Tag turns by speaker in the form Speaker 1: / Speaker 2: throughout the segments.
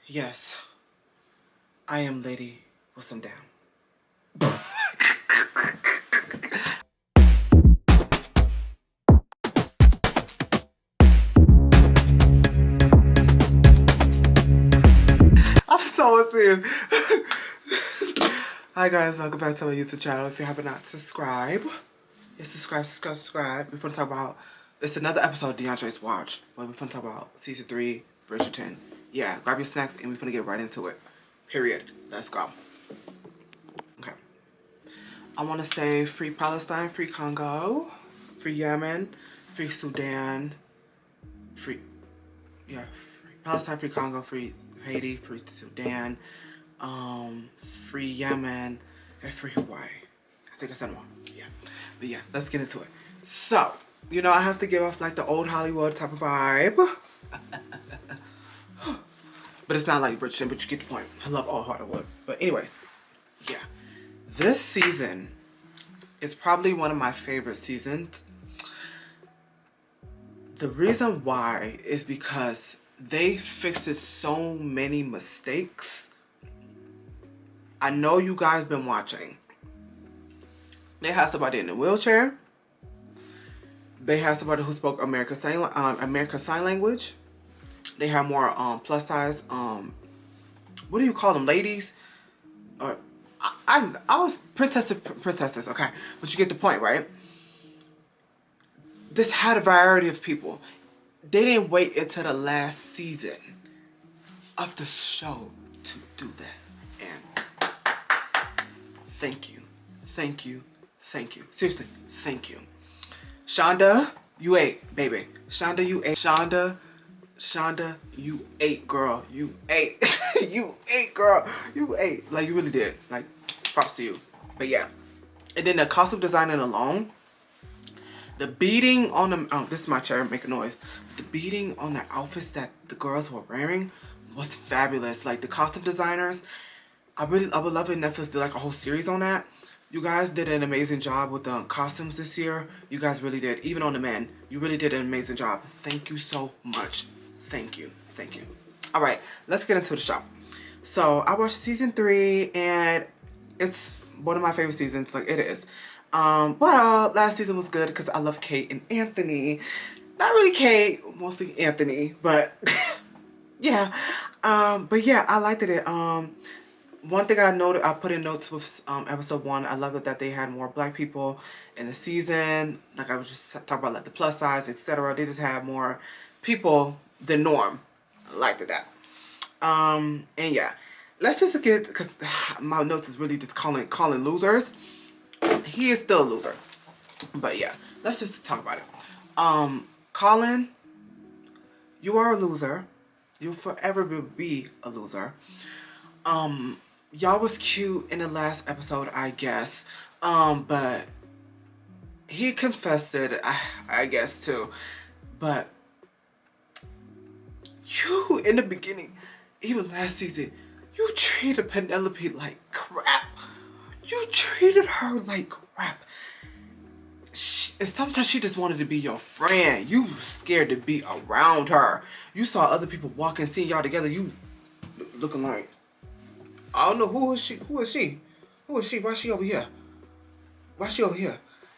Speaker 1: Yes, I am Lady with some down. I'm so serious. Hi guys, welcome back to my YouTube channel. If you have not subscribed, subscribe. We're gonna talk about, it's another episode of Deaundre's Watch, but we're gonna talk about season 3, Bridgerton. Yeah, grab your snacks and we're gonna get right into it. Period. Let's go. Okay. I want to say free Palestine, free Congo, free Yemen, free Sudan, free Palestine, free Congo, free Haiti, free Sudan, free Yemen, and free Hawaii. I think I said them all. Yeah. But yeah, let's get into it. So, you know, I have to give off like the old Hollywood type of vibe. But it's not like Bridgerton, but you get the point. I love old Hollywood. But anyways, yeah. This season is probably one of my favorite seasons. The reason why is because they fixed so many mistakes. I know you guys been watching. They had somebody in a wheelchair. They had somebody who spoke American Sign Language. They had more plus size. What do you call them, ladies? Or I was princesses. Okay, but you get the point, right? This had a variety of people. They didn't wait until the last season of the show to do that. And thank you. Seriously, thank you. Shonda, you ate, baby. Shonda, you ate. Shonda, you ate, girl. You ate. You ate, girl. You ate. Like, you really did. Like, props to you. But yeah. And then the costume designing alone. The beading on the... Oh, this is my chair making noise. The beading on the outfits that the girls were wearing was fabulous. Like, the costume designers, I would love if Netflix did like a whole series on that. You guys did an amazing job with the costumes this year. You guys really did. Even on the men. You really did an amazing job. Thank you so much. Thank you. All right, let's get into the show. So I watched season 3 and it's one of my favorite seasons. Like, it is. Well, last season was good because I love Kate and Anthony. Not really Kate, mostly Anthony, but yeah. But yeah, I liked it. One thing I noted, I put in notes with episode 1, I loved it that they had more black people in the season. Like, I was just talking about like the plus size, etc. They just had more people than norm. I liked that. And yeah, let's just get, because my notes is really just calling losers. He is still a loser. But yeah, let's just talk about it. Colin, you are a loser. You'll forever be a loser. Y'all was cute in the last episode, I guess. But he confessed it, I guess, too. But you, in the beginning, even last season, you treated Penelope like crap. You treated her like crap. And sometimes she just wanted to be your friend. You were scared to be around her. You saw other people walking, seeing y'all together. You looking like, I don't know, who is she? Why is she over here?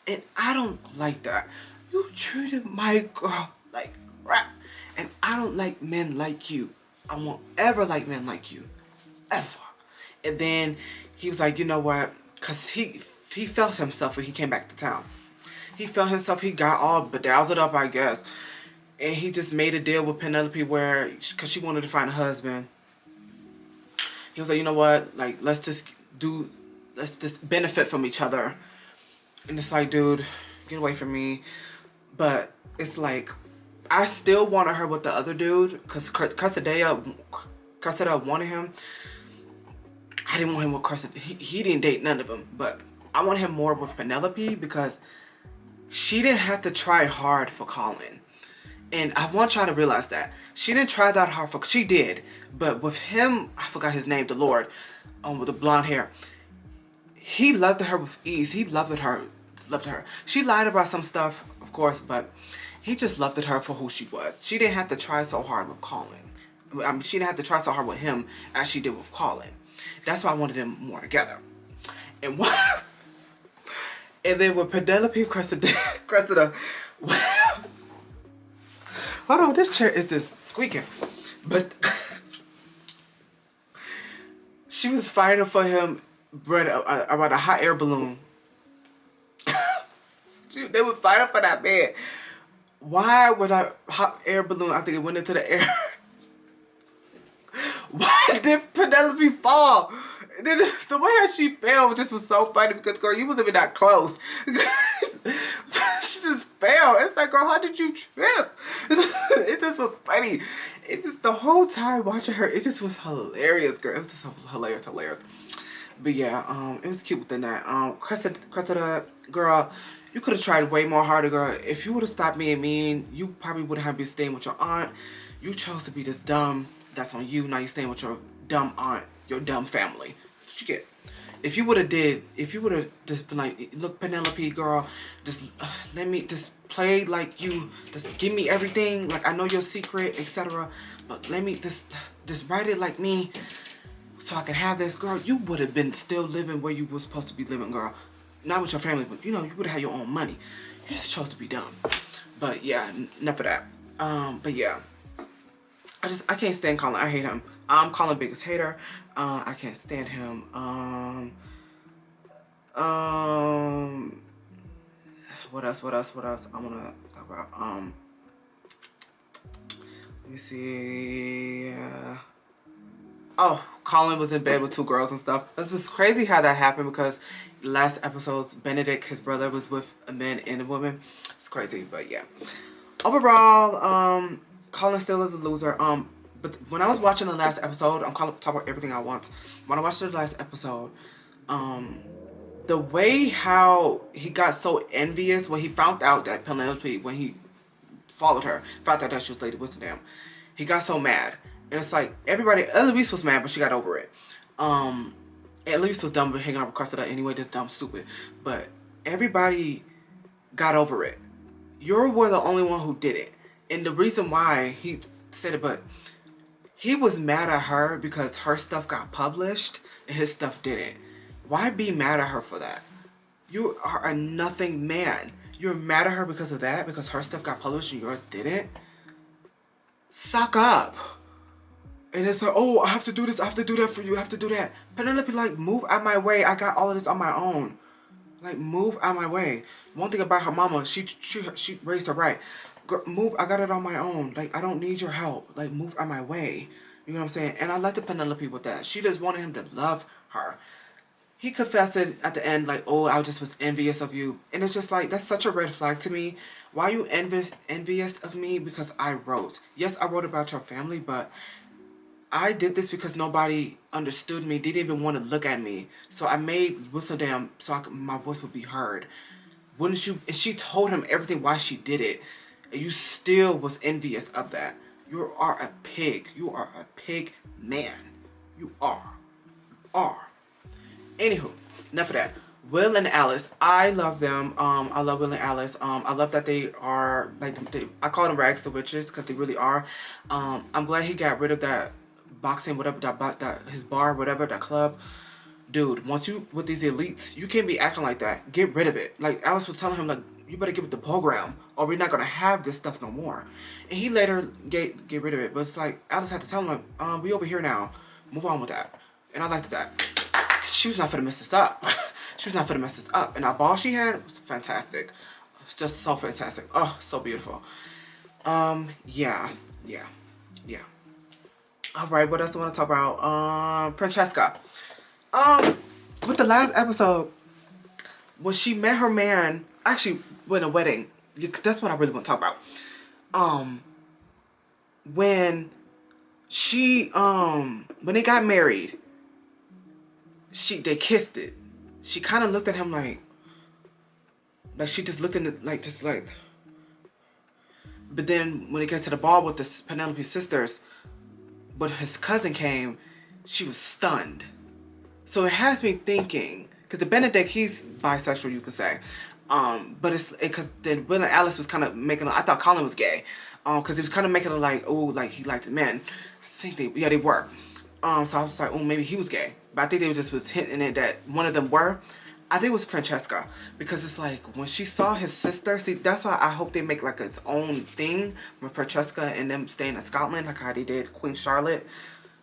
Speaker 1: And I don't like that. You treated my girl like crap. And I don't like men like you. I won't ever like men like you. Ever. And then he was like, you know what? Because he felt himself when he came back to town. He felt himself. He got all bedazzled up, I guess. And he just made a deal with Penelope where, because she wanted to find a husband. He was like, you know what? Like, let's just benefit from each other. And it's like, dude, get away from me. But it's like, I still wanted her with the other dude. Because Cressida wanted him. I didn't want him with Cressida. He didn't date none of them. But I want him more with Penelope because she didn't have to try hard for Colin. And I want y'all to realize that. She didn't try that hard for... She did. But with him, I forgot his name, the Lord, with the blonde hair. He loved her with ease. He loved her. She lied about some stuff, of course, but he just loved her for who she was. She didn't have to try so hard with Colin. I mean, she didn't have to try so hard with him as she did with Colin. That's why I wanted them more together. And what? And then when Penelope Cressida, hold on, this chair is just squeaking. But she was fighting for him about a hot air balloon. They were fighting for that man. Why would a hot air balloon, I think it went into the air. Why did Penelope fall? And then the way how she fell just was so funny because, girl, you wasn't even that close. She just fell. It's like, girl, how did you trip? It just was funny. It just, the whole time watching her, it just was hilarious, girl. It was just hilarious. But yeah, it was cute within that. Cressida, girl, you could have tried way more harder, girl. If you would have stopped being mean, you probably wouldn't have been staying with your aunt. You chose to be this dumb. That's on you. Now you're staying with your dumb aunt, your dumb family. That's what you get. If you would have just been like, look, Penelope, girl, just let me just play like you, just give me everything, like I know your secret, etc. But let me just write it like me, so I can have this, girl. You would have been still living where you were supposed to be living, girl. Not with your family, but you know, you would have had your own money. You just chose to be dumb. But yeah, enough of that. But yeah. I can't stand Colin. I hate him. I'm Colin's biggest hater. I can't stand him. What else? I wanna talk about. Let me see. Oh, Colin was in bed with 2 girls and stuff. This was crazy how that happened because the last episodes, Benedict, his brother, was with a man and a woman. It's crazy, but yeah. Overall, Colin still is a loser. But when I was watching the last episode, I'm calling talk about everything I want. When I watched the last episode, the way how he got so envious when he found out that Penelope, when he followed her, found out that she was Lady Whistledown, he got so mad. And it's like everybody, Eloise was mad, but she got over it. Eloise was dumb for hanging out with Cressida anyway, just dumb, stupid. But everybody got over it. You were the only one who did it. And the reason why he said it, but he was mad at her because her stuff got published and his stuff didn't. Why be mad at her for that? You are a nothing man. You're mad at her because of that? Because her stuff got published and yours didn't? Suck up. And it's like, oh, I have to do this, I have to do that for you, I have to do that. Penelope, like, move out my way. I got all of this on my own. Like, move out my way. One thing about her mama, she raised her right. Girl, move, I got it on my own. Like, I don't need your help. Like, move out my way. You know what I'm saying? And I like the Penelope with that. She just wanted him to love her. He confessed it at the end, like, oh, I just was envious of you. And it's just like, that's such a red flag to me. Why are you envious of me? Because I wrote. Yes, I wrote about your family, but I did this because nobody understood me, didn't even want to look at me. So I made Whistledown so my voice would be heard. Wouldn't you? And she told him everything why she did it. And you still was envious of that. You are a pig. You are a pig man. You are. You are. Anywho, enough of that. Will and Alice, I love them. I love Will and Alice. I love that they are, like, I call them rags to witches because they really are. I'm glad he got rid of that boxing, whatever, that his bar, whatever, that club. Dude, once you with these elites, you can't be acting like that. Get rid of it. Like Alice was telling him, like, you better get with the program or we're not gonna have this stuff no more. And he later get rid of it. But it's like Alice had to tell him, like, we over here now. Move on with that. And I liked that. She was not gonna mess this up. She was not gonna mess this up. And that ball she had was fantastic. Just so fantastic. Oh, so beautiful. Yeah. Alright, what else I want to talk about? Francesca. With the last episode, when she met her man, actually, when a wedding, that's what I really want to talk about. When they got married, they kissed it. She kind of looked at him like she just looked in the, but then when it got to the ball with the Penelope's sisters, but his cousin came, she was stunned. So it has me thinking, because the Benedict, he's bisexual, you could say. But it's because then Will and Alice was kind of making, I thought Colin was gay. Because he was kind of making it like, oh, like he liked the men. I think they were. So I was like, oh, maybe he was gay. But I think they just was hinting it that one of them were. I think it was Francesca, because it's like when she saw his sister, see, that's why I hope they make like its own thing with Francesca and them staying in Scotland, like how they did Queen Charlotte,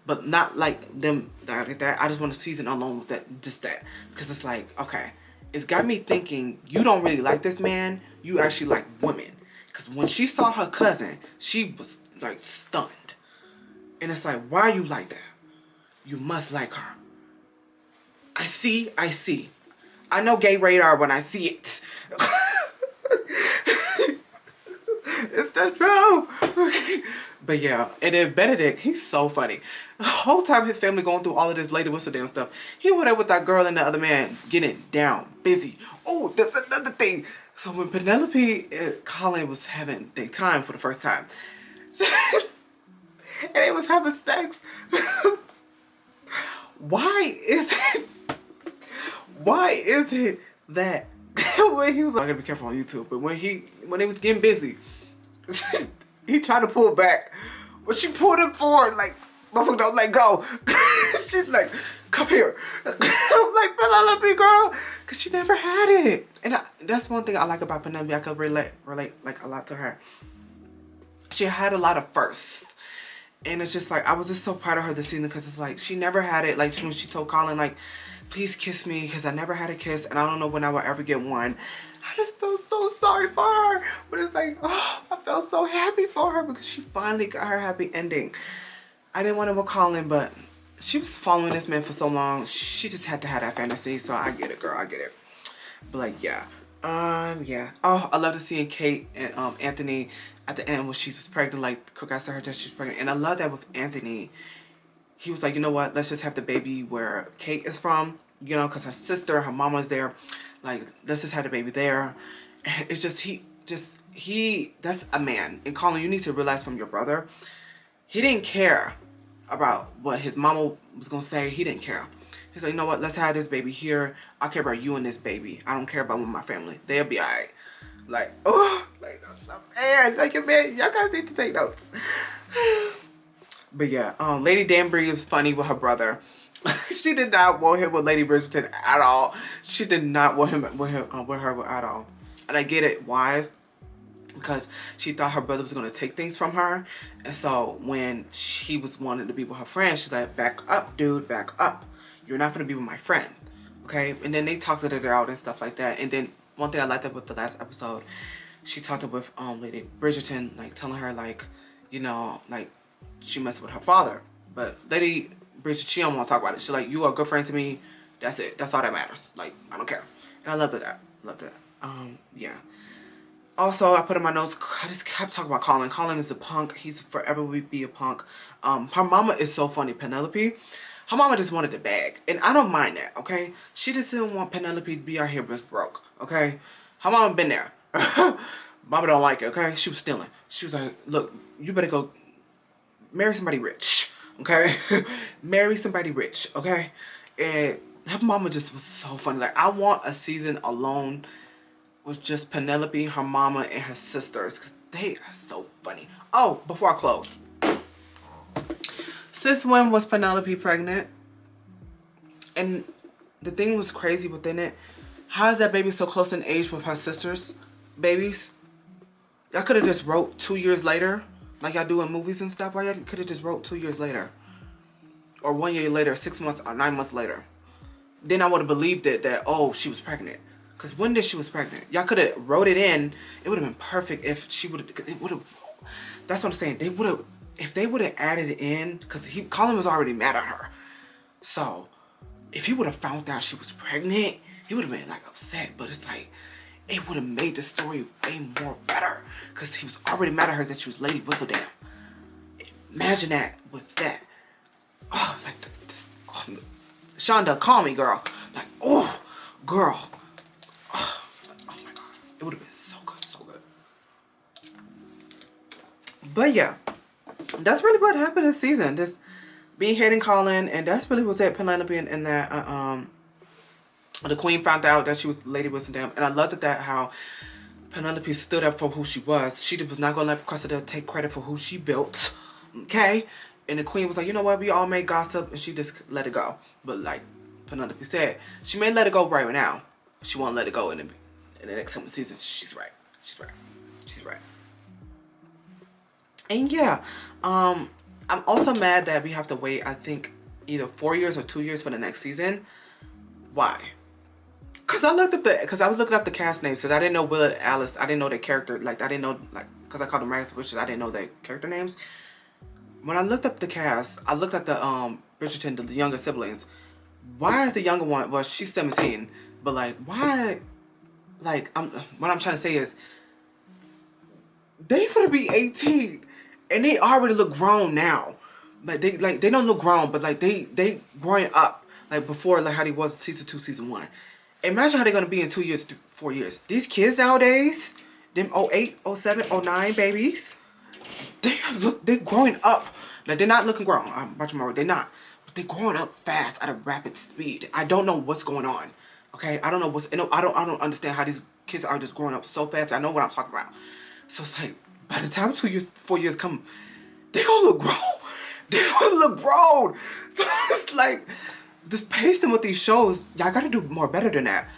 Speaker 1: but not like them like that. I just want a season alone with that, just that, because it's like, okay, it's got me thinking you don't really like this man, you actually like women, because when she saw her cousin, she was like stunned, and it's like, why are you like that? You must like her. I see. I know gay radar when I see it. It's the truth. Okay. But yeah, and then Benedict, he's so funny. The whole time his family going through all of this Lady Whistledown stuff, he went there with that girl and the other man getting down, busy. Oh, that's another thing. So when Penelope and Colin was having their time for the first time, and they was having sex, why is it that when he was, I gotta be careful on YouTube, but when they was getting busy, he tried to pull back, but she pulled him forward, like, motherfucker, don't let go. She's like, come here. I'm like, Penelope, girl, because she never had it. And that's one thing I like about Penelope. I could relate like a lot to her. She had a lot of firsts. And it's just like, I was just so proud of her this season, because it's like, she never had it. Like when she told Colin, like, please kiss me, because I never had a kiss, and I don't know when I will ever get one. I just felt so sorry for her. But it's like, oh, I felt so happy for her, because she finally got her happy ending. I didn't want to with Colin, but she was following this man for so long. She just had to have that fantasy. So I get it, girl. I get it. But like, yeah. Yeah. Oh, I love to see Kate and Anthony at the end when she was pregnant. Like, congrats to her that she's pregnant. And I love that with Anthony. He was like, you know what? Let's just have the baby where Kate is from. You know, because her sister, her mama's there. Like, let's just have the baby there. And it's just, that's a man. And Colin, you need to realize from your brother, he didn't care about what his mama was going to say. He didn't care. He's like, you know what? Let's have this baby here. I care about you and this baby. I don't care about my family. They'll be all right. Like, oh, like, man, like, man, y'all guys need to take notes. But yeah, Lady Danbury was funny with her brother. She did not want him with Lady Bridgerton at all. She did not want him with her at all. And I get it, why? Because she thought her brother was going to take things from her. And so when she was wanting to be with her friend, she's like, back up, dude, back up. You're not going to be with my friend. Okay? And then they talked it out and stuff like that. And then one thing I liked about the last episode, she talked with Lady Bridgerton, like telling her, like, you know, like she messed with her father. But Lady Bridgerton, she don't want to talk about it. She's like, you are a good friend to me. That's it. That's all that matters. Like, I don't care. And I loved that. Loved that. Yeah. Also, I put in my notes, I just kept talking about Colin. Colin is a punk. He's forever will be a punk. Her mama is so funny, Penelope. Her mama just wanted the bag. And I don't mind that, okay? She just didn't want Penelope to be out here just broke, okay? Her mama been there. Mama don't like it, okay? She was stealing. She was like, look, you better go marry somebody rich, okay? Marry somebody rich, okay? And her mama just was so funny. Like, I want a season alone with just Penelope, her mama, and her sisters, because they are so funny. Oh, before I close. Since when was Penelope pregnant? And the thing was crazy within it. How is that baby so close in age with her sister's babies? Y'all could have just wrote 2 years later, like y'all do in movies and stuff. Why y'all could have just wrote 2 years later? Or 1 year later, 6 months, or 9 months later. Then I would have believed it that, oh, she was pregnant. Because when did she was pregnant? Y'all could have wrote it in. It would have been perfect if she would have, it would have, that's what I'm saying. They would have, if they would have added it in, because Colin was already mad at her. So, if he would have found out she was pregnant, he would have been like upset. But it's like, it would have made the story way more better. Because he was already mad at her that she was Lady Whistledown. Imagine that with that. Oh, like this. Oh, Shonda, call me, girl. Like, oh, girl. Oh my God. It would have been so good, so good. But yeah. That's really what happened this season. Just being hating Colin, and that's really what's at Penelope and that the queen found out that she was Lady Whistledown. And I loved that how Penelope stood up for who she was. She was not gonna let Cressida take credit for who she built. Okay? And the queen was like, you know what, we all made gossip, and she just let it go. But like Penelope said, she may let it go right now. She won't let it go in the next couple seasons. She's right. She's right. She's right. And yeah, I'm also mad that we have to wait, I think, either 4 years or 2 years for the next season. Why? Cause I was looking up the cast names, because I didn't know Will and Alice. I didn't know their character. Like I didn't know, like, cause I called them Rags Witches. I didn't know their character names. When I looked up the cast, I looked at the Bridgerton, the younger siblings. Why is the younger one? Well, she's 17, but like, why? Like, what I'm trying to say is, they gonna be 18, and they already look grown now. Like they don't look grown, but like they growing up, like before, like how they was season 2, season 1. Imagine how they're gonna be in 2 years, 4 years. These kids nowadays, them 08, 07, 09 babies, they're growing up. Like they're not looking grown. I'm watching my word. They're not, but they're growing up fast at a rapid speed. I don't know what's going on. Okay, I don't know what's. I don't understand how these kids are just growing up so fast. I know what I'm talking about. So it's like by the time 2 years, 4 years come, they gonna look grown. They gonna look grown. So it's like, this pacing with these shows, y'all gotta do more better than that.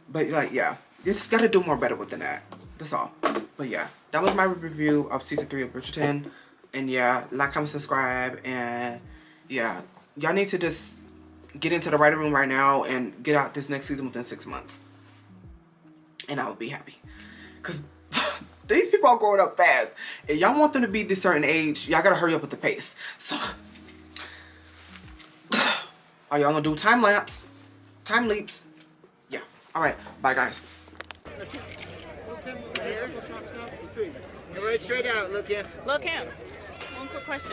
Speaker 1: But like, yeah, you just gotta do more better than that. That's all. But yeah, that was my review of season 3 of Bridgerton. And yeah, like, comment, subscribe, and yeah, y'all need to just get into the writing room right now and get out this next season within 6 months. And I will be happy. Cause these people are growing up fast. If y'all want them to be this certain age, y'all gotta hurry up with the pace. So, are y'all gonna do time lapse? Time leaps? Yeah. Alright, bye guys.
Speaker 2: Right straight out, look in.
Speaker 3: Look in. One quick question.